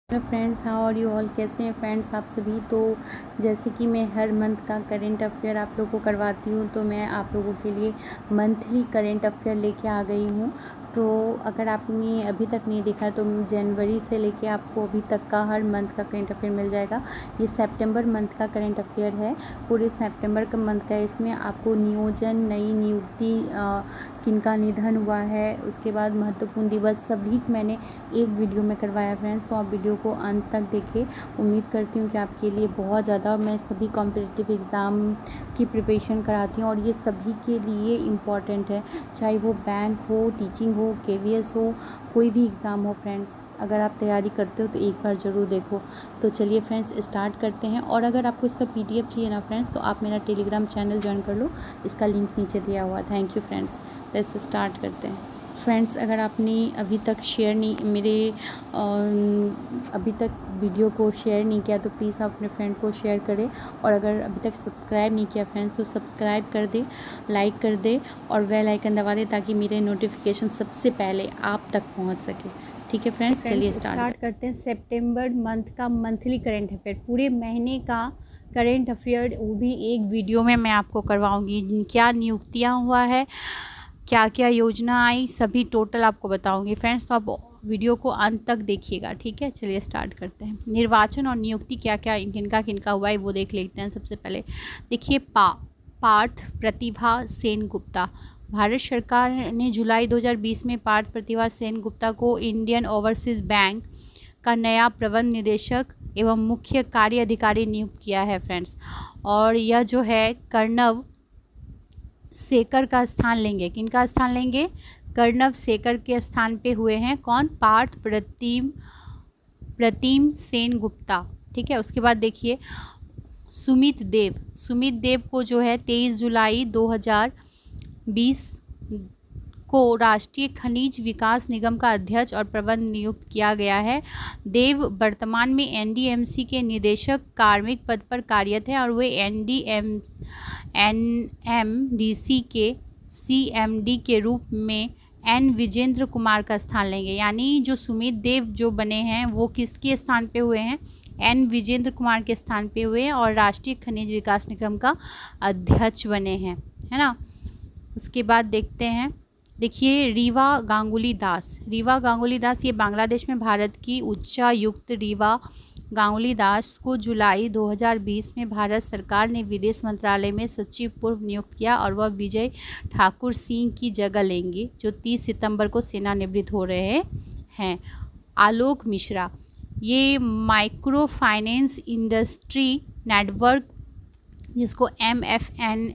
Hello friends, how are you all. कैसे हैं friends आप सभी। तो जैसे कि मैं हर मंथ का करेंट अफेयर आप लोगों को करवाती हूँ, तो मैं आप लोगों के लिए मंथली करेंट अफेयर लेके आ गई हूँ। तो अगर आपने अभी तक नहीं देखा तो जनवरी से लेके आपको अभी तक का हर मंथ का करेंट अफेयर मिल जाएगा। ये सितंबर मंथ का करेंट अफेयर है, पूरे सितंबर का मंथ का। इसमें आपको नियोजन, नई नियुक्ति, किनका निधन हुआ है, उसके बाद महत्वपूर्ण दिवस, सभी मैंने एक वीडियो में करवाया फ्रेंड्स। तो आप वीडियो को अंत तक देखें। उम्मीद करती हूँ कि आपके लिए बहुत ज़्यादा, मैं सभी कॉम्पिटिटिव एग्ज़ाम की प्रिपरेशन कराती हूँ और ये सभी के लिए इम्पॉर्टेंट है, चाहे वो बैंक हो, टीचिंग हो, KVS हो, कोई भी एग्ज़ाम हो फ्रेंड्स। अगर आप तैयारी करते हो तो एक बार ज़रूर देखो। तो चलिए फ्रेंड्स स्टार्ट करते हैं। और अगर आपको इसका PDF चाहिए ना फ्रेंड्स, तो आप मेरा टेलीग्राम चैनल ज्वाइन कर लो, इसका लिंक नीचे दिया हुआ है। Thank you friends. Let's start करते हैं फ्रेंड्स। अगर आपने अभी तक शेयर नहीं अभी तक वीडियो को शेयर नहीं किया तो प्लीज़ आप अपने फ्रेंड को शेयर करें। और अगर अभी तक सब्सक्राइब नहीं किया फ्रेंड्स तो सब्सक्राइब कर दे, लाइक कर दे और बेल आइकन दबा दे, ताकि मेरे नोटिफिकेशन सबसे पहले आप तक पहुंच सके। ठीक है फ्रेंड्स, चलिए स्टार्ट करते हैं। सितंबर मंथ का मंथली करेंट अफेयर, पूरे महीने का करेंट अफेयर, वो भी एक वीडियो में मैं आपको करवाऊंगी। क्या नियुक्तियां हुआ है, क्या क्या योजना आई, सभी टोटल आपको बताऊंगी फ्रेंड्स। तो आप वीडियो को अंत तक देखिएगा, ठीक है। चलिए स्टार्ट करते हैं। निर्वाचन और नियुक्ति क्या क्या किनका किनका हुआ है वो देख लेते हैं। सबसे पहले देखिए पार्थ प्रतिभा सेन गुप्ता। भारत सरकार ने जुलाई 2020 में पार्थ प्रतिभा सेन गुप्ता को इंडियन ओवरसीज बैंक का नया प्रबंध निदेशक एवं मुख्य कार्य अधिकारी नियुक्त किया है फ्रेंड्स। और यह जो है कर्णव सेकर का स्थान लेंगे। किनका स्थान लेंगे? कर्णव सेकर के स्थान पे हुए हैं। कौन? पार्थ प्रतिम सेन गुप्ता, ठीक है। उसके बाद देखिए सुमित देव को जो है 23 जुलाई 2020 को राष्ट्रीय खनिज विकास निगम का अध्यक्ष और प्रबंध नियुक्त किया गया है। देव वर्तमान में NDMC के निदेशक कार्मिक पद पर कार्यरत हैं और वे NMDC के CMD के रूप में N विजेंद्र कुमार का स्थान लेंगे। यानी जो सुमित देव जो बने हैं वो किसके स्थान पे हुए हैं? N विजेंद्र कुमार के स्थान पे हुए हैं और राष्ट्रीय खनिज विकास निगम का अध्यक्ष बने हैं, है ना। उसके बाद देखते हैं, देखिए रीवा गांगुली दास, ये बांग्लादेश में भारत की उच्चायुक्त रीवा गांगुली दास को जुलाई 2020 में भारत सरकार ने विदेश मंत्रालय में सचिव पूर्व नियुक्त किया और वह विजय ठाकुर सिंह की जगह लेंगे, जो 30 सितंबर को सेवानिवृत्त हो रहे हैं। आलोक मिश्रा, ये माइक्रो फाइनेंस इंडस्ट्री नेटवर्क, जिसको NFIN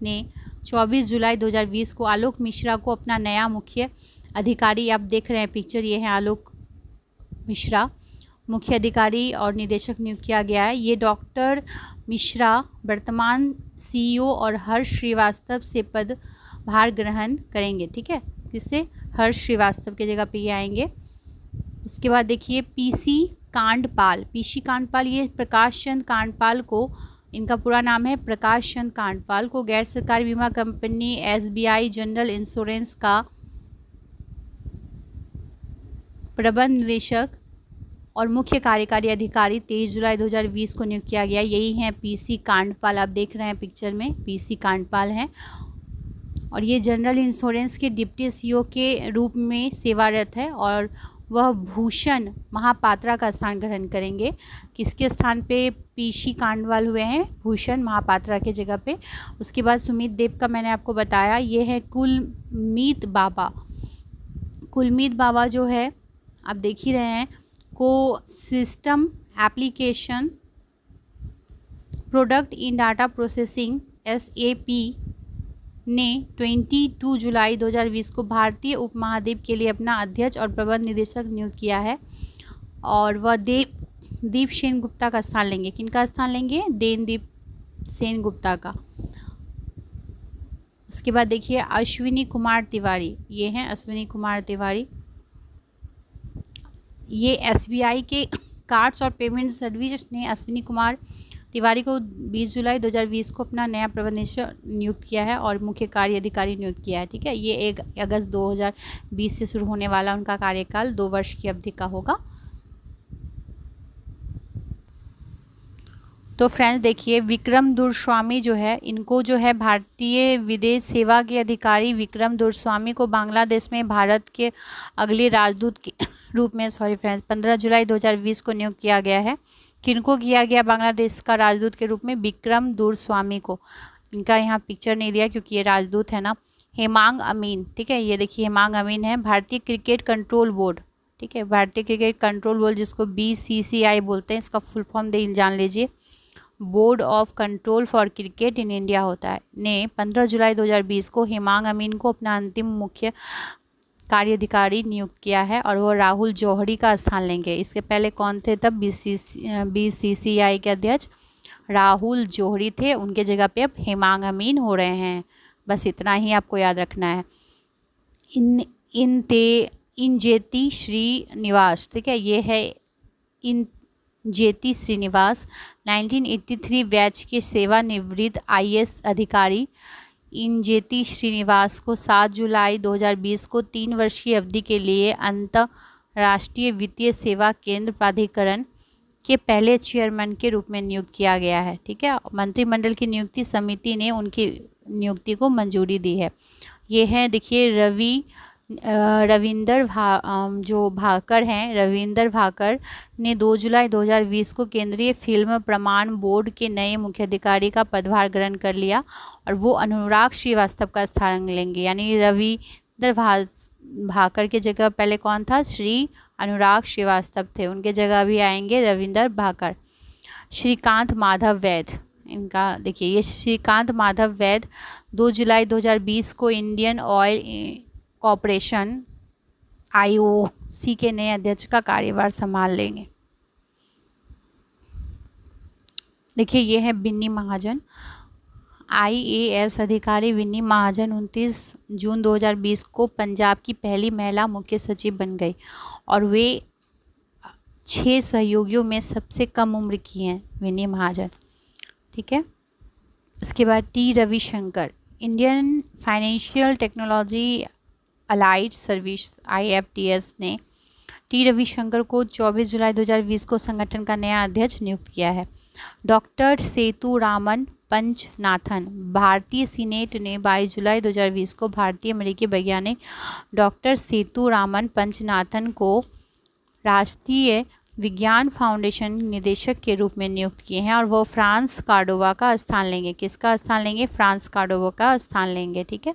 ने 24 जुलाई 2020 को आलोक मिश्रा को अपना नया मुख्य अधिकारी, आप देख रहे हैं पिक्चर, ये है आलोक मिश्रा, मुख्य अधिकारी और निदेशक नियुक्त किया गया है। ये डॉक्टर मिश्रा वर्तमान CEO और हर्ष श्रीवास्तव से पदभार ग्रहण करेंगे, ठीक है। किससे? हर्ष श्रीवास्तव की जगह पे ये आएंगे। उसके बाद देखिए PC कांडपाल, ये प्रकाश चंद कांडपाल को, इनका पूरा नाम है प्रकाश चंद कांडपाल को गैर सरकारी बीमा कंपनी SBI जनरल इंश्योरेंस का प्रबंध निदेशक और मुख्य कार्यकारी अधिकारी 23 जुलाई 2020 को नियुक्त किया गया। यही हैं PC कांडपाल, आप देख रहे हैं पिक्चर में PC कांडपाल हैं। और ये जनरल इंश्योरेंस के डिप्टी CEO के रूप में सेवारत है और वह भूषण महापात्रा का स्थान ग्रहण करेंगे। किसके स्थान पे PC कांडपाल हुए हैं? भूषण महापात्रा के जगह पे। उसके बाद सुमित देव का मैंने आपको बताया, ये है कुलमीत बाबा जो है आप देख ही रहे हैं, को system application product in data processing SAP ने 22 जुलाई 2020 को भारतीय उपमहाद्वीप के लिए अपना अध्यक्ष और प्रबंध निदेशक नियुक्त किया है। और वह दीप सेन गुप्ता का स्थान लेंगे। किनका स्थान लेंगे? देनदीप सेन गुप्ता का। उसके बाद देखिए अश्विनी कुमार तिवारी, ये हैं अश्विनी कुमार तिवारी, ये SBI के कार्ड्स और पेमेंट सर्विस ने अश्विनी कुमार तिवारी को 20 जुलाई 2020 को अपना नया प्रबंध निदेशक नियुक्त किया है और मुख्य कार्य अधिकारी नियुक्त किया है। ठीक है, ये 1 अगस्त 2020 से शुरू होने वाला उनका कार्यकाल 2 वर्ष की अवधि का होगा। तो फ्रेंड्स देखिए, विक्रम दुरस्वामी जो है, इनको जो है भारतीय विदेश सेवा के अधिकारी विक्रम दुरस्वामी को बांग्लादेश में भारत के अगले राजदूत के रूप में 15 जुलाई 2020 को नियुक्त किया गया है। किनको किया गया बांग्लादेश का राजदूत के रूप में? विक्रम दुरस्वामी को। इनका यहाँ पिक्चर नहीं दिया क्योंकि ये राजदूत है ना। हेमांग अमीन, ठीक है, ये देखिए हेमांग अमीन है, भारतीय क्रिकेट कंट्रोल बोर्ड, ठीक है, भारतीय क्रिकेट कंट्रोल बोर्ड जिसको BCCI बोलते हैं, इसका फुल फॉर्म जान लीजिए, board of control for cricket in India होता है, ने 15 जुलाई 2020 को हेमांग अमीन को अपना अंतिम मुख्य कार्यधिकारी नियुक्त किया है और वो राहुल जौहरी का स्थान लेंगे। इसके पहले कौन थे? तब BCCI के अध्यक्ष राहुल जौहरी थे, उनके जगह पे अब हेमांग अमीन हो रहे हैं। बस इतना ही आपको याद रखना है। इंजेती श्रीनिवास, ठीक है, ये है इंजेती श्रीनिवास, 1983 बैच के सेवानिवृत्त IAS अधिकारी। इंजेती श्रीनिवास को 7 जुलाई 2020 को 3 वर्ष की अवधि के लिए अंतर्राष्ट्रीय वित्तीय सेवा केंद्र प्राधिकरण के पहले चेयरमैन के रूप में नियुक्त किया गया है। ठीक है, मंत्रिमंडल की नियुक्ति समिति ने उनकी नियुक्ति को मंजूरी दी है। ये है देखिए रविंदर भाकर हैं। रविंदर भाकर ने 2 जुलाई 2020 को केंद्रीय फिल्म प्रमाण बोर्ड के नए मुख्य अधिकारी का पदभार ग्रहण कर लिया और वो अनुराग श्रीवास्तव का स्थान लेंगे। यानी रविंदर भाकर के जगह पहले कौन था? श्री अनुराग श्रीवास्तव थे, उनके जगह भी आएंगे रविंदर भाकर। श्रीकांत माधव वैद्य, इनका देखिए, ये श्रीकांत माधव वैद्य 2 जुलाई 2020 को इंडियन ऑयल कॉरपोरेशन IOC के नए अध्यक्ष का कार्यभार संभाल लेंगे। देखिए, ये है विन्नी महाजन, IAS अधिकारी विन्नी महाजन 29 जून 2020 को पंजाब की पहली महिला मुख्य सचिव बन गई और वे 6 सहयोगियों में सबसे कम उम्र की हैं विन्नी महाजन। ठीक है, इसके बाद T Ravishankar, Indian financial technology allied service IFTS ने T रविशंकर को 24 जुलाई 2020 को संगठन का नया अध्यक्ष नियुक्त किया है। डॉक्टर सेतुरामन पंचनाथन, भारतीय सीनेट ने 22 जुलाई 2020 को भारतीय अमेरिकी वैज्ञानिक डॉक्टर सेतुरामन पंचनाथन को राष्ट्रीय विज्ञान फाउंडेशन निदेशक के रूप में नियुक्त किए हैं और वो फ्रांस कार्डोवा का स्थान लेंगे। किसका स्थान लेंगे? फ्रांस कार्डोवा का स्थान लेंगे। ठीक है,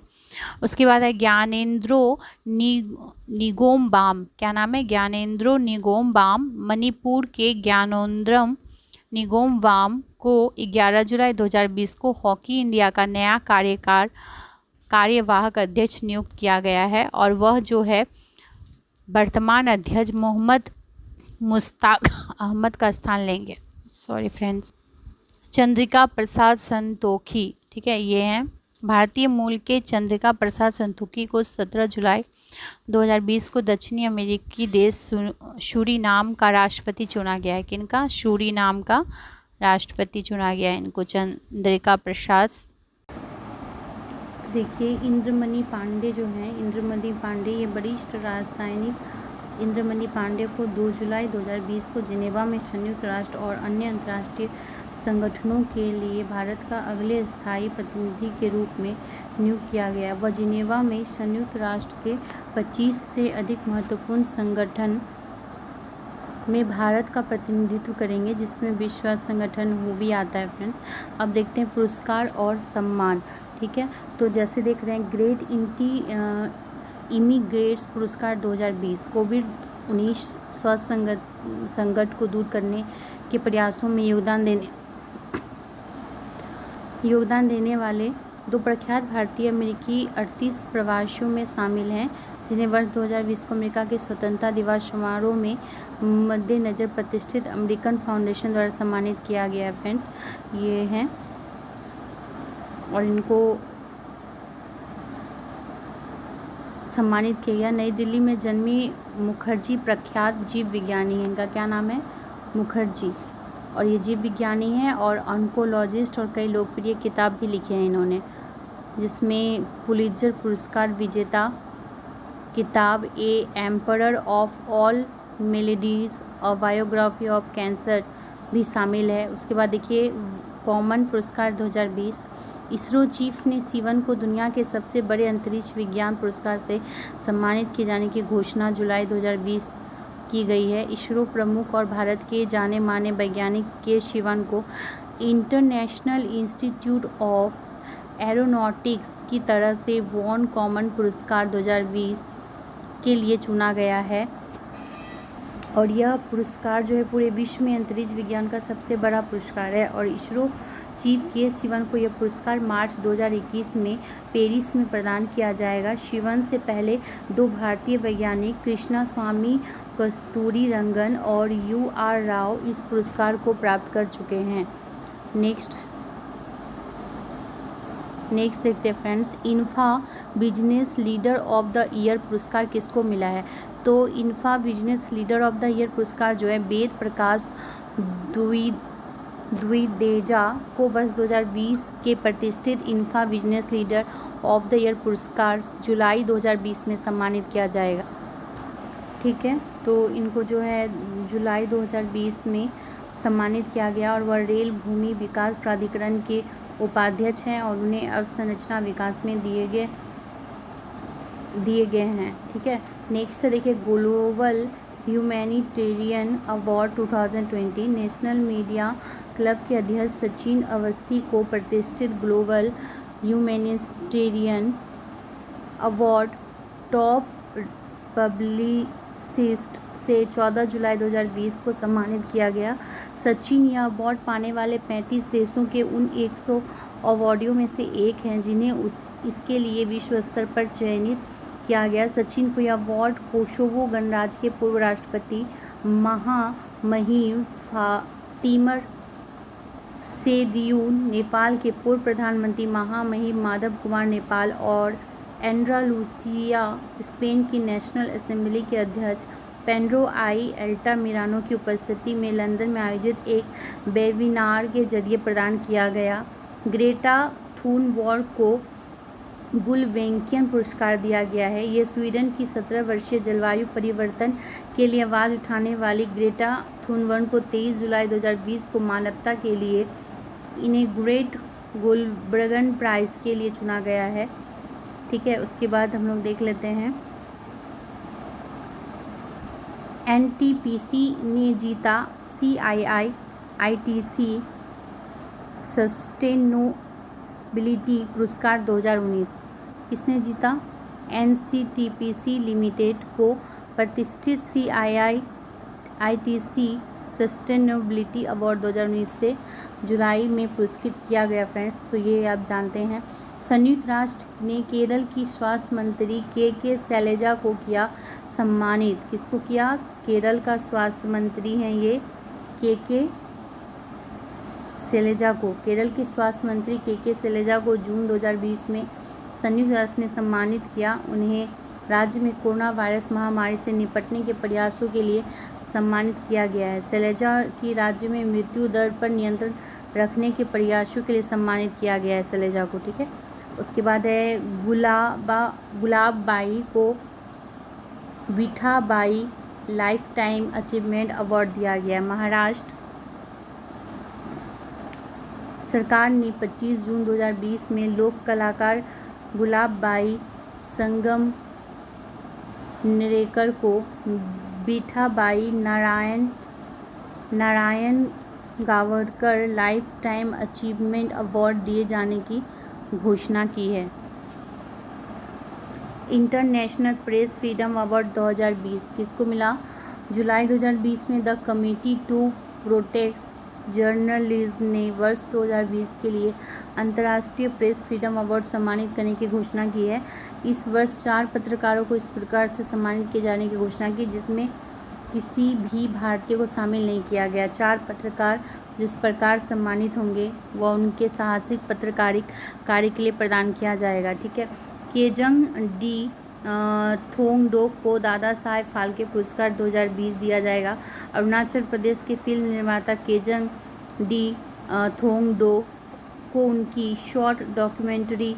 उसके बाद है ज्ञानेंद्रो निगोम्बाम, क्या नाम है? ज्ञानेंद्रो निगोम्बाम, मणिपुर के ज्ञानेंद्रम निगोम्बाम को 11 जुलाई 2020 को हॉकी इंडिया का नया कार्यवाहक अध्यक्ष नियुक्त किया गया है और वह जो है वर्तमान अध्यक्ष मोहम्मद मुश्ताक अहमद का स्थान लेंगे। Sorry friends. चंद्रिका प्रसाद संतोखी, ठीक है, ये हैं भारतीय मूल के चंद्रिका प्रसाद संतोखी को 17 जुलाई 2020 को दक्षिणी अमेरिकी देश सूरीनाम का राष्ट्रपति चुना गया है। किनका? सूरीनाम का राष्ट्रपति चुना गया है इनको, चंद्रिका प्रसाद। देखिए, इंद्रमणि पांडे जो हैं, इंद्रमणि पांडे ये वरिष्ठ राजनयिक इंद्रमणि पांडे को 2 जुलाई 2020 को जिनेवा में संयुक्त राष्ट्र और अन्य अंतर्राष्ट्रीय संगठनों के लिए भारत का अगले स्थायी प्रतिनिधि के रूप में नियुक्त किया गया। वह जिनेवा में संयुक्त राष्ट्र के 25 से अधिक महत्वपूर्ण संगठन में भारत का प्रतिनिधित्व करेंगे, जिसमें विश्व स्वास्थ्य संगठन वो भी आता है फ्रेंड्स। अब देखते हैं पुरस्कार और सम्मान। ठीक है, तो जैसे देख रहे हैं ग्रेट इमिग्रेट्स पुरस्कार 2020 कोविड-19 स्वास्थ्य संकट को दूर करने के प्रयासों में योगदान देने वाले 2 प्रख्यात भारतीय अमेरिकी 38 प्रवासियों में शामिल हैं, जिन्हें वर्ष 2020 को अमेरिका के स्वतंत्रता दिवस समारोह में मद्देनज़र प्रतिष्ठित अमेरिकन फाउंडेशन द्वारा सम्मानित किया गया है फ्रेंड्स। ये हैं और इनको सम्मानित किया गया। नई दिल्ली में जन्मी मुखर्जी प्रख्यात जीव विज्ञानी हैं। इनका क्या नाम है? मुखर्जी। और ये जीव विज्ञानी हैं और ऑन्कोलॉजिस्ट, और कई लोकप्रिय किताब भी लिखे हैं इन्होंने, जिसमें पुलित्जर पुरस्कार विजेता किताब a emperor of all maladies, a biography of cancer भी शामिल है। उसके बाद देखिए कॉमन पुरस्कार 2020, इसरो चीफ ने सिवन को दुनिया के सबसे बड़े अंतरिक्ष विज्ञान पुरस्कार से सम्मानित किए जाने की घोषणा जुलाई 2020 की गई है। इसरो प्रमुख और भारत के जाने माने वैज्ञानिक के सिवन को इंटरनेशनल इंस्टीट्यूट ऑफ एरोनॉटिक्स की तरफ से वॉन कॉमन पुरस्कार 2020 के लिए चुना गया है, और यह पुरस्कार जो है पूरे विश्व में अंतरिक्ष विज्ञान का सबसे बड़ा पुरस्कार है। और इसरो चीफ के सिवन को यह पुरस्कार मार्च 2021 में पेरिस में प्रदान किया जाएगा। सिवन से पहले 2 भारतीय वैज्ञानिक कृष्णा स्वामी कस्तूरीरंगन और UR राव इस पुरस्कार को प्राप्त कर चुके हैं। नेक्स्ट देखते हैं फ्रेंड्स, इन्फा business leader of the year पुरस्कार किसको मिला है। तो इन्फा business leader of the year पुरस्कार जो है वेद प्रकाश द्विवेजा को वर्ष 2020 के प्रतिष्ठित इन्फा business leader of the year पुरस्कार जुलाई 2020 में सम्मानित किया जाएगा। ठीक है, तो इनको जो है जुलाई 2020 में सम्मानित किया गया, और वह रेल भूमि विकास प्राधिकरण के उपाध्यक्ष हैं और उन्हें अवसंरचना विकास में दिए गए हैं। ठीक है, नेक्स्ट देखिए global humanitarian award 2020, national media club के अध्यक्ष सचिन अवस्थी को प्रतिष्ठित global humanitarian award top publicist से 14 जुलाई 2020 को सम्मानित किया गया। सचिन यह अवार्ड पाने वाले 35 देशों के उन 100 अवार्डियों में से एक हैं जिन्हें इसके लिए विश्व स्तर पर चयनित किया गया। सचिन को यह अवार्ड कोसोवो गणराज्य के पूर्व राष्ट्रपति महामहिम फातिमर सेदियू, नेपाल के पूर्व प्रधानमंत्री महामहिम माधव कुमार नेपाल और एंड्रालूसिया स्पेन की नेशनल असेंबली के अध्यक्ष पेड्रो आई अल्टामिरानो की उपस्थिति में लंदन में आयोजित एक वेबिनार के जरिए प्रदान किया गया। ग्रेटा थुनबर्ग को गुलवेंकियन पुरस्कार दिया गया है। ये स्वीडन की 17 वर्षीय जलवायु परिवर्तन के लिए आवाज़ उठाने वाली ग्रेटा थुनबर्ग को 23 जुलाई 2020 को मानवता के लिए इनेग्रेट गुलबर्गन प्राइज़ के लिए चुना गया है। ठीक है, उसके बाद हम लोग देख लेते हैं NTPC ने जीता CII-ITC सस्टेनेबिलिटी पुरस्कार 2019। किसने जीता? NCTPC लिमिटेड को प्रतिष्ठित CII-ITC सस्टेनेबिलिटी अवार्ड 2019 से जुलाई में पुरस्कृत किया गया फ्रेंड्स, तो ये आप जानते हैं। संयुक्त राष्ट्र ने केरल की स्वास्थ्य मंत्री के शैलजा को किया सम्मानित। किसको किया? केरल का स्वास्थ्य मंत्री हैं ये के शैलजा को। केरल के स्वास्थ्य मंत्री के शैलजा को जून 2020 में संयुक्त राष्ट्र ने सम्मानित किया। उन्हें राज्य में कोरोना वायरस महामारी से निपटने के प्रयासों के लिए सम्मानित किया गया है। शैलजा की राज्य में मृत्यु दर पर नियंत्रण रखने के प्रयासों के लिए सम्मानित किया गया है शैलजा को। ठीक है, उसके बाद है गुलाबबाई को Vithabai life time achievement award दिया गया। महाराष्ट्र सरकार ने 25 जून 2020 में लोक कलाकार गुलाबबाई संगमनेरकर को Vithabai Narayan Gaonkar lifetime achievement award दिए जाने की घोषणा की है। इंटरनेशनल प्रेस फ्रीडम अवार्ड 2020 किसको मिला? जुलाई 2020 में the committee to protect journalism ने वर्ष 2020 के लिए अंतर्राष्ट्रीय प्रेस फ्रीडम अवार्ड सम्मानित करने की घोषणा की है। इस वर्ष 4 पत्रकारों को इस प्रकार से सम्मानित किए जाने की घोषणा की जिसमें किसी भी भारतीय को शामिल नहीं किया गया। 4 पत्रकार जिस प्रकार सम्मानित होंगे वह उनके साहसिक पत्रकारिक कार्य के लिए प्रदान किया जाएगा। ठीक है, केजंग डी थोंगडोक को दादा साहेब फाल्के पुरस्कार 2020 दिया जाएगा। अरुणाचल प्रदेश के फिल्म निर्माता केजंग डी थोंगडो को उनकी शॉर्ट डॉक्यूमेंट्री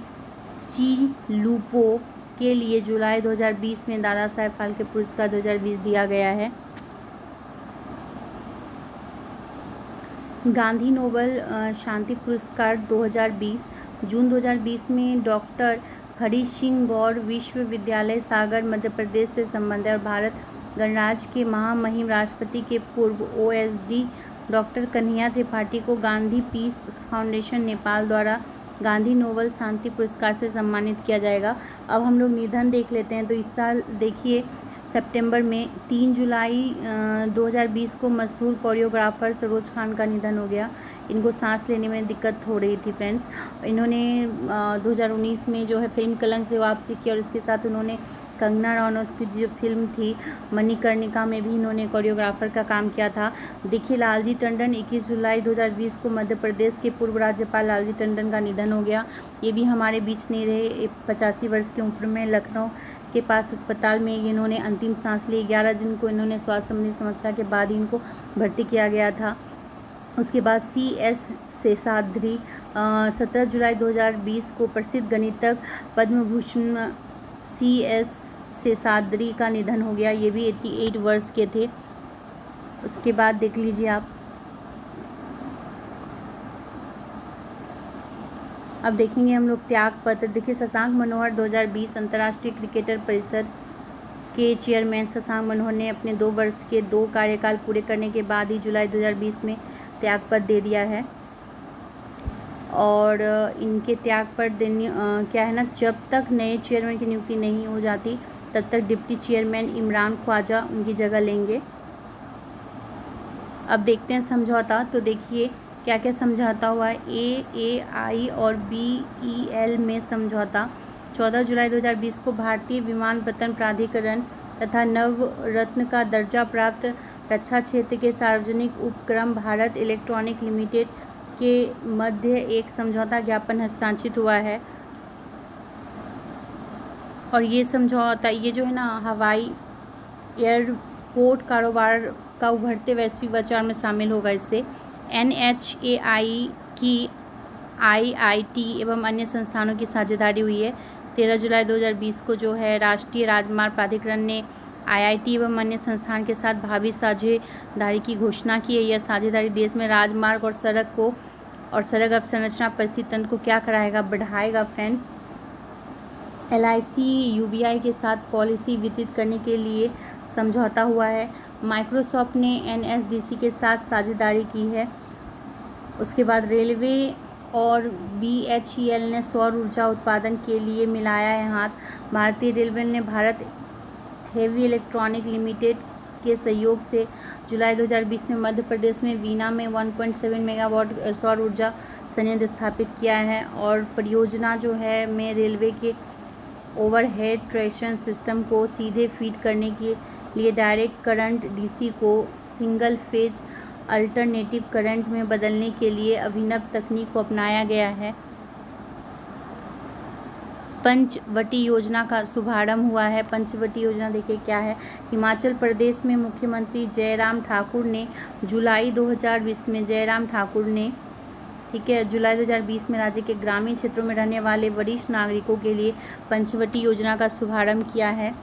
ची लूपो के लिए जुलाई 2020 में दादा साहेब फाल्के पुरस्कार 2020 दिया गया है। गांधी नोबेल शांति पुरस्कार 2020 जून 2020 में डॉक्टर हरीश सिंह गौर विश्वविद्यालय सागर मध्य प्रदेश से संबंधित और भारत गणराज्य के महामहिम राष्ट्रपति के पूर्व OSD डॉक्टर कन्हैया त्रिपाठी को गांधी पीस फाउंडेशन नेपाल द्वारा गांधी नोबेल शांति पुरस्कार से सम्मानित किया जाएगा। अब हम लोग निधन देख लेते हैं। तो इस साल देखिए सितंबर में 3 जुलाई 2020 को मशहूर कोरियोग्राफर सरोज खान का निधन हो गया। इनको सांस लेने में दिक्कत हो रही थी फ्रेंड्स। इन्होंने 2019 में जो है फिल्म कलंक से वापसी की और इसके साथ उन्होंने कंगना रनौत की जो फिल्म थी मणिकर्णिका में भी इन्होंने कोरियोग्राफर का काम किया था। देखिए लालजी टंडन 21 जुलाई 2020 को मध्य प्रदेश के पूर्व राज्यपाल लालजी टंडन का निधन हो गया। ये भी हमारे बीच नहीं रहे। 85 वर्ष की उम्र में लखनऊ के पास अस्पताल में इन्होंने अंतिम सांस ली। 11 जून को इन्होंने स्वास्थ्य संबंधी समस्या के बाद इनको भर्ती किया गया था। उसके बाद CS शेषाद्री 17 जुलाई 2020 को प्रसिद्ध गणितज्ञ पद्म भूषण CS शेषाद्री का निधन हो गया। ये भी 88 वर्ष के थे। उसके बाद देख लीजिए आप, अब देखेंगे हम लोग त्याग पत्र। देखिए शशांक मनोहर 2020 अंतर्राष्ट्रीय क्रिकेटर परिषद के चेयरमैन शशांक मनोहर ने अपने 2 वर्ष के 2 कार्यकाल पूरे करने के बाद ही जुलाई 2020 में त्याग पत्र दे दिया है। और इनके त्याग पत्र देने क्या है ना, जब तक नए चेयरमैन की नियुक्ति नहीं हो जाती तब तक डिप्टी चेयरमैन इमरान ख्वाजा उनकी जगह लेंगे। अब देखते हैं समझौता। तो देखिए क्या क्या समझौता हुआ है। AAI और BEL में समझौता 14 जुलाई 2020 को भारतीय विमानपत्तन प्राधिकरण तथा नवरत्न का दर्जा प्राप्त रक्षा क्षेत्र के सार्वजनिक उपक्रम भारत इलेक्ट्रॉनिक लिमिटेड के मध्य एक समझौता ज्ञापन हस्ताक्षरित हुआ है। और ये समझौता ये जो है ना हवाई एयरपोर्ट कारोबार का उभरते वैश्विक बाजार में शामिल होगा। इससे NHAI की IIT एवं अन्य संस्थानों की साझेदारी हुई है। 13 जुलाई 2020 को जो है राष्ट्रीय राजमार्ग प्राधिकरण ने IIT एवं अन्य संस्थान के साथ भावी साझेदारी की घोषणा की है। यह साझेदारी देश में राजमार्ग और सड़क अवसंरचना परिस्थिति तंत्र को क्या कराएगा, बढ़ाएगा फ्रेंड्स। LIC UBI के साथ पॉलिसी वितरित करने के लिए समझौता हुआ है। माइक्रोसॉफ्ट ने NSDC के साथ साझेदारी की है। उसके बाद रेलवे और BHEL ने सौर ऊर्जा उत्पादन के लिए मिलाया है हाथ। भारतीय रेलवे ने भारत हेवी इलेक्ट्रॉनिक लिमिटेड के सहयोग से जुलाई 2020 में मध्य प्रदेश में वीना में 1.7 मेगावाट सौर ऊर्जा संयंत्र स्थापित किया है। और परियोजना जो है में रेलवे के ओवरहेड ट्रेशन सिस्टम को सीधे फीड करने के लिए डायरेक्ट करंट DC को सिंगल फेज अल्टरनेटिव करंट में बदलने के लिए अभिनव तकनीक को अपनाया गया है। पंचवटी योजना का शुभारंभ हुआ है। पंचवटी योजना देखिए क्या है। हिमाचल प्रदेश में मुख्यमंत्री जयराम ठाकुर ने जुलाई 2020 में जुलाई 2020 में राज्य के ग्रामीण क्षेत्रों में रहने वाले वरिष्ठ नागरिकों के लिए पंचवटी योजना का शुभारंभ किया है।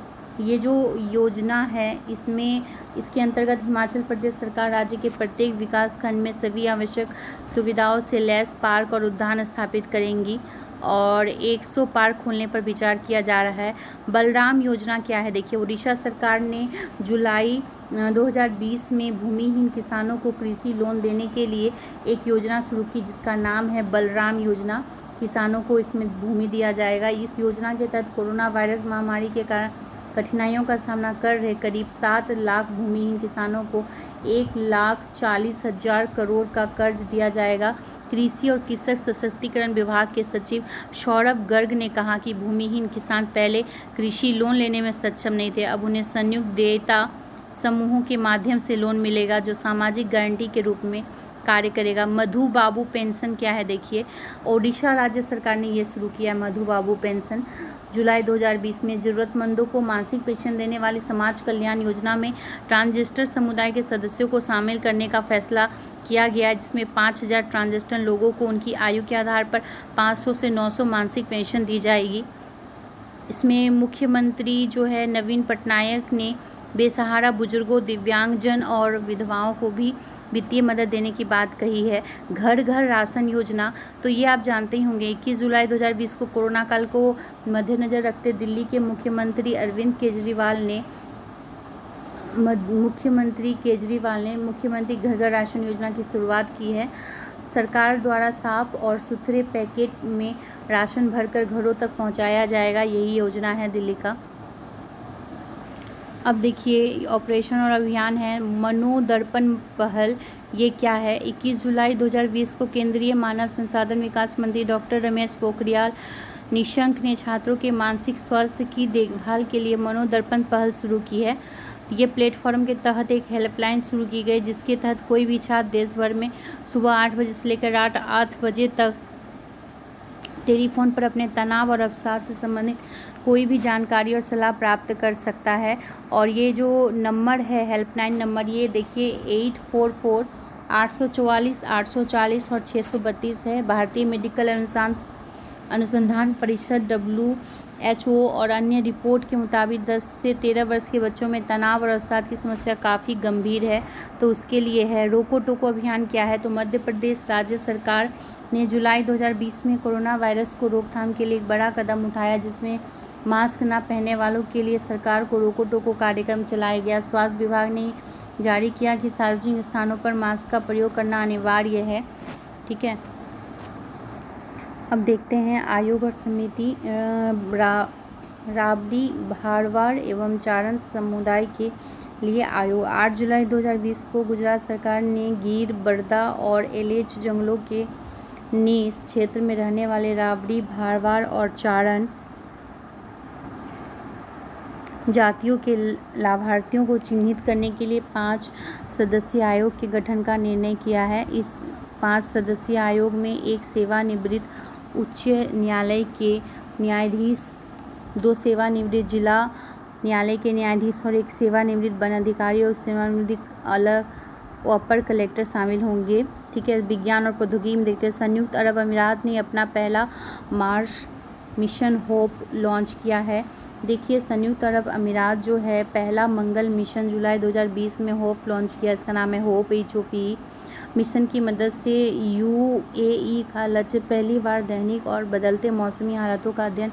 ये जो योजना है इसके अंतर्गत हिमाचल प्रदेश सरकार राज्य के प्रत्येक विकास खंड में सभी आवश्यक सुविधाओं से लैस पार्क और उद्यान स्थापित करेंगी और 100 पार्क खोलने पर विचार किया जा रहा है। बलराम योजना क्या है देखिए। उड़ीसा सरकार ने जुलाई 2020 में भूमिहीन किसानों को कृषि लोन देने के लिए एक योजना शुरू की जिसका नाम है बलराम योजना। किसानों को इसमें भूमि दिया जाएगा। इस योजना के तहत कोरोना वायरस महामारी के कारण कठिनाइयों का सामना कर रहे करीब 7 लाख भूमिहीन किसानों को 1,40,000 करोड़ का कर्ज दिया जाएगा। कृषि और कृषक सशक्तिकरण विभाग के सचिव सौरभ गर्ग ने कहा कि भूमिहीन किसान पहले कृषि लोन लेने में सक्षम नहीं थे। अब उन्हें संयुक्त देयता समूहों के माध्यम से लोन मिलेगा जो सामाजिक गारंटी के रूप में कार्य करेगा। मधु बाबू पेंशन क्या है देखिए, ओडिशा राज्य सरकार ने ये शुरू किया है मधु बाबू पेंशन। जुलाई 2020 में ज़रूरतमंदों को मासिक पेंशन देने वाली समाज कल्याण योजना में ट्रांसजेंडर समुदाय के सदस्यों को शामिल करने का फैसला किया गया, जिसमें 5000 ट्रांसजेंडर लोगों को उनकी आयु के आधार पर 500 से 900 मासिक पेंशन दी जाएगी। इसमें मुख्यमंत्री जो है नवीन पटनायक ने बेसहारा बुजुर्गों, दिव्यांगजन और विधवाओं को भी वित्तीय मदद देने की बात कही है। घर घर राशन योजना, तो ये आप जानते ही होंगे 21 जुलाई 2020 को कोरोना काल को मद्देनज़र रखते दिल्ली के मुख्यमंत्री अरविंद केजरीवाल ने मुख्यमंत्री घर घर राशन योजना की शुरुआत की है। सरकार द्वारा साफ और सुथरे पैकेट में राशन भरकर घरों तक पहुंचाया जाएगा, यही योजना है दिल्ली का। अब देखिए ऑपरेशन और अभियान है मनोदर्पण पहल, ये क्या है। 21 जुलाई 2020 को केंद्रीय मानव संसाधन विकास मंत्री डॉक्टर रमेश पोखरियाल निशंक ने छात्रों के मानसिक स्वास्थ्य की देखभाल के लिए मनोदर्पण पहल शुरू की है। ये प्लेटफॉर्म के तहत एक हेल्पलाइन शुरू की गई, जिसके तहत कोई भी छात्र देश भर में सुबह 8 बजे से लेकर रात 8 बजे तक टेलीफोन पर अपने तनाव और अवसाद से संबंधित कोई भी जानकारी और सलाह प्राप्त कर सकता है। और ये जो नंबर है हेल्पलाइन नंबर, ये देखिए 844 844 840 और 632 है। भारतीय मेडिकल अनुसंधान परिषद WHO और अन्य रिपोर्ट के मुताबिक 10 से 13 वर्ष के बच्चों में तनाव और अवसाद की समस्या काफ़ी गंभीर है, तो उसके लिए है। रोको टोको अभियान क्या है, तो मध्य प्रदेश राज्य सरकार ने जुलाई 2020 में कोरोना वायरस को रोकथाम के लिए एक बड़ा कदम उठाया, जिसमें मास्क न पहनने वालों के लिए सरकार को रोको टोको कार्यक्रम चलाया गया। स्वास्थ्य विभाग ने जारी किया कि सार्वजनिक स्थानों पर मास्क का प्रयोग करना अनिवार्य है। ठीक है, अब देखते हैं आयोग और समिति राबड़ी, भाड़वाड़ एवं चारण समुदाय के लिए आयोग। 8 जुलाई 2020 को गुजरात सरकार ने गिर, बरदा और एलेच जंगलों के नीस क्षेत्र में रहने वाले राबड़ी, भाड़वाड़ और चारण जातियों के लाभार्थियों को चिन्हित करने के लिए 5 सदस्यीय आयोग के गठन का निर्णय किया है। इस 5 सदस्यीय आयोग में एक सेवानिवृत्त उच्च न्यायालय के न्यायाधीश, 2 सेवानिवृत्त जिला न्यायालय के न्यायाधीश और एक सेवानिवृत्त वन अधिकारी और सेवानिवृत्त अपर कलेक्टर शामिल होंगे। ठीक है, विज्ञान और प्रौद्योगिकी में देखते हैं संयुक्त अरब अमीरात ने अपना पहला मार्स मिशन होप लॉन्च किया है। देखिए संयुक्त अरब अमीरात जो है पहला मंगल मिशन जुलाई 2020 में होप लॉन्च किया, इसका नाम है होप HOP। मिशन की मदद से UAE का लक्ष्य पहली बार दैनिक और बदलते मौसमी हालातों का अध्ययन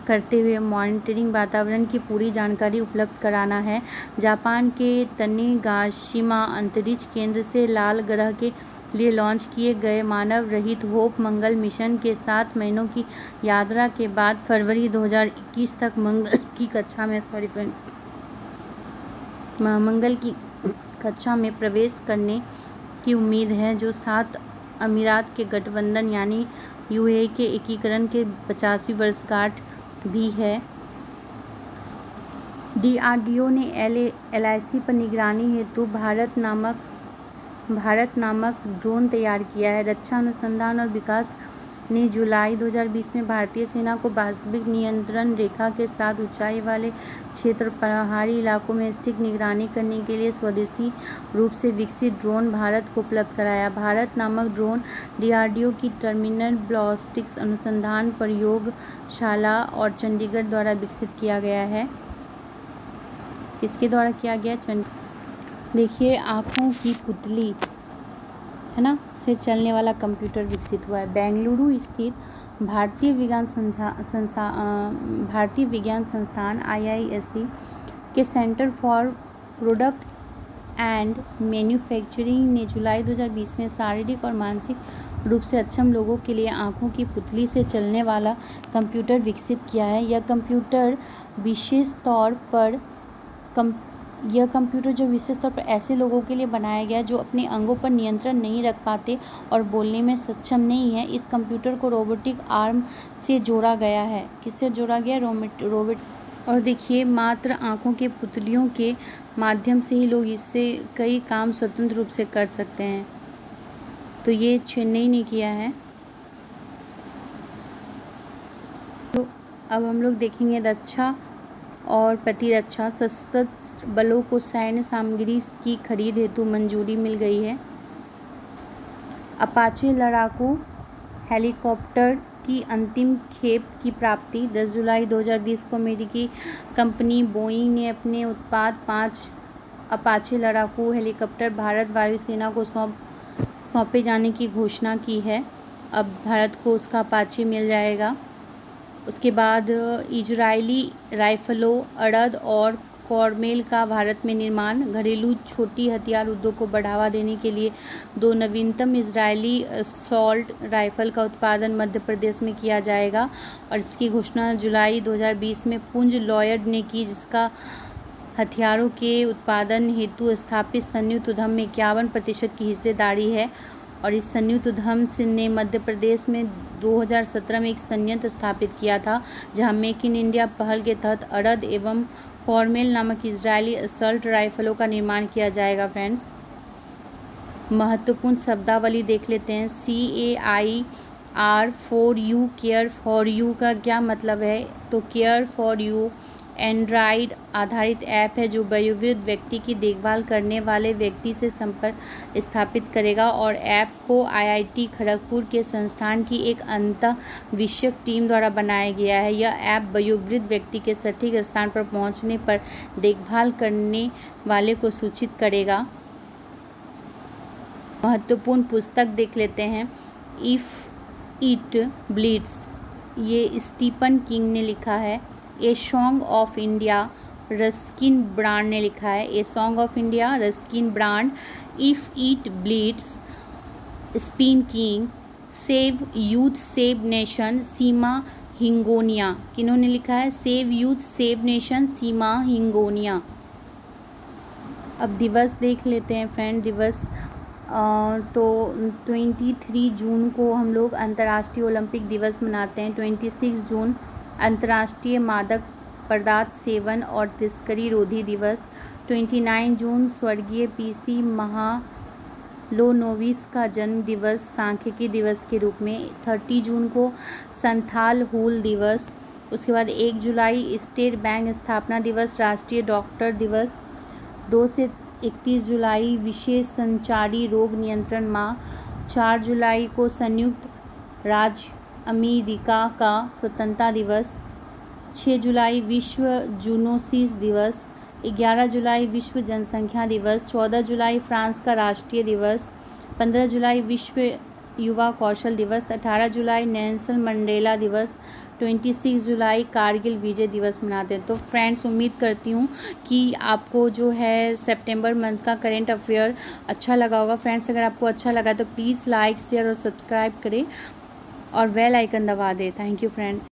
करते हुए मॉनिटरिंग वातावरण की पूरी जानकारी उपलब्ध कराना है। जापान के तनेगाशिमा अंतरिक्ष केंद्र से लाल ग्रह के लिए लॉन्च किए गए मानव रहित होप मंगल मिशन के 7 महीनों की यात्रा के बाद फरवरी 2021 तक मंगल की कक्षा में प्रवेश करने की उम्मीद है, जो 7 अमीरात के गठबंधन यानी UAE के एकीकरण के 50वीं वर्षगांठ भी है। DRDO ने LIC पर निगरानी हेतु भारत नामक ड्रोन तैयार किया है। रक्षा अनुसंधान और विकास ने जुलाई 2020 में भारतीय सेना को वास्तविक नियंत्रण रेखा के साथ ऊंचाई वाले क्षेत्र और पहाड़ी इलाकों में स्थित निगरानी करने के लिए स्वदेशी रूप से विकसित ड्रोन भारत को उपलब्ध कराया। भारत नामक ड्रोन DRDO की टर्मिनल बैलिस्टिक्स अनुसंधान प्रयोगशाला और चंडीगढ़ द्वारा विकसित किया गया है। किसके द्वारा किया गया? देखिए आँखों की पुतली है ना से चलने वाला कंप्यूटर विकसित हुआ है। बेंगलुरु स्थित भारतीय विज्ञान संस्थान IISc के centre for product and manufacturing ने जुलाई 2020 में शारीरिक और मानसिक रूप से अक्षम लोगों के लिए आँखों की पुतली से चलने वाला कंप्यूटर विकसित किया है। यह कंप्यूटर विशेष तौर पर ऐसे लोगों के लिए बनाया गया जो अपने अंगों पर नियंत्रण नहीं रख पाते और बोलने में सक्षम नहीं है। इस कंप्यूटर को रोबोटिक आर्म से जोड़ा गया है। किससे जोड़ा गया? रोबोट। और देखिए मात्र आँखों के पुतलियों के माध्यम से ही लोग इससे कई काम स्वतंत्र रूप से कर सकते हैं। तो ये चेन्नई ने किया है। तो अब हम लोग देखेंगे रक्षा और प्रतिरक्षा। सशस्त्र बलों को सैन्य सामग्री की खरीद हेतु मंजूरी मिल गई है। अपाचे लड़ाकू हेलीकॉप्टर की अंतिम खेप की प्राप्ति। 10 जुलाई 2020 को अमेरिकी कंपनी बोइंग ने अपने उत्पाद 5 अपाचे लड़ाकू हेलीकॉप्टर भारत वायुसेना को सौंपे जाने की घोषणा की है। अब भारत को उसका अपाचे मिल जाएगा। उसके बाद इजरायली राइफलों, अड़द और कॉर्मेल का भारत में निर्माण। घरेलू छोटी हथियार उद्योग को बढ़ावा देने के लिए 2 नवीनतम इजरायली असॉल्ट राइफल का उत्पादन मध्य प्रदेश में किया जाएगा और इसकी घोषणा जुलाई 2020 में पुंज लॉयड ने की, जिसका हथियारों के उत्पादन हेतु स्थापित संयुक्त उद्यम में 51% की हिस्सेदारी है। और इस संयुक्त उद्यम ने मध्य प्रदेश में 2017 में एक संयंत्र स्थापित किया था, जहां मेक इन इंडिया पहल के तहत अड़द एवं कॉर्मेल नामक इजरायली असॉल्ट राइफलों का निर्माण किया जाएगा। फ्रेंड्स, महत्वपूर्ण शब्दावली देख लेते हैं। CAIR4U, केयर फॉर यू का क्या मतलब है? तो केयर फॉर यू एंड्रॉयड आधारित ऐप है जो वयोवृद्ध व्यक्ति की देखभाल करने वाले व्यक्ति से संपर्क स्थापित करेगा और ऐप को IIT खड़गपुर के संस्थान की एक अंतः विषयक टीम द्वारा बनाया गया है। यह ऐप वयोवृद्ध व्यक्ति के सटीक स्थान पर पहुंचने पर देखभाल करने वाले को सूचित करेगा। महत्वपूर्ण पुस्तक देख लेते हैं। इफ़ इट ब्लीड्स, ये स्टीफन किंग ने लिखा है। A song of India, Ruskin Bond ने लिखा है। A song of India, Ruskin Bond. If it bleeds, Stephen King. Save youth save nation, Seema Hingonia. किन्होंने लिखा है? Save youth save nation, Seema Hingonia. अब दिवस देख लेते हैं फ्रेंड। दिवस तो 23 जून को हम लोग अंतर्राष्ट्रीय ओलंपिक दिवस मनाते हैं। 26 जून अंतर्राष्ट्रीय मादक पदार्थ सेवन और तस्करी रोधी दिवस। 29 जून स्वर्गीय PC महालोनोविस का जन्म दिवस सांख्यिकी दिवस के रूप में। 30 जून को संथाल हूल दिवस। उसके बाद 1 जुलाई स्टेट बैंक स्थापना दिवस, राष्ट्रीय डॉक्टर दिवस। 2 से 31 जुलाई विशेष संचारी रोग नियंत्रण माह। 4 जुलाई को संयुक्त राज्य अमेरिका का स्वतंत्रता दिवस। 6 जुलाई विश्व जूनोसिस दिवस। 11 जुलाई विश्व जनसंख्या दिवस। 14 जुलाई फ्रांस का राष्ट्रीय दिवस। 15 जुलाई विश्व युवा कौशल दिवस। 18 जुलाई नेल्सन मंडेला दिवस। 26 जुलाई कारगिल विजय दिवस मनाते हैं। तो फ्रेंड्स, उम्मीद करती हूँ कि आपको जो है सितंबर मंथ का करेंट अफेयर अच्छा लगा होगा। फ्रेंड्स, अगर आपको अच्छा लगा तो प्लीज़ लाइक, शेयर और सब्सक्राइब करें और बेल आइकन दबा दें। Thank you friends.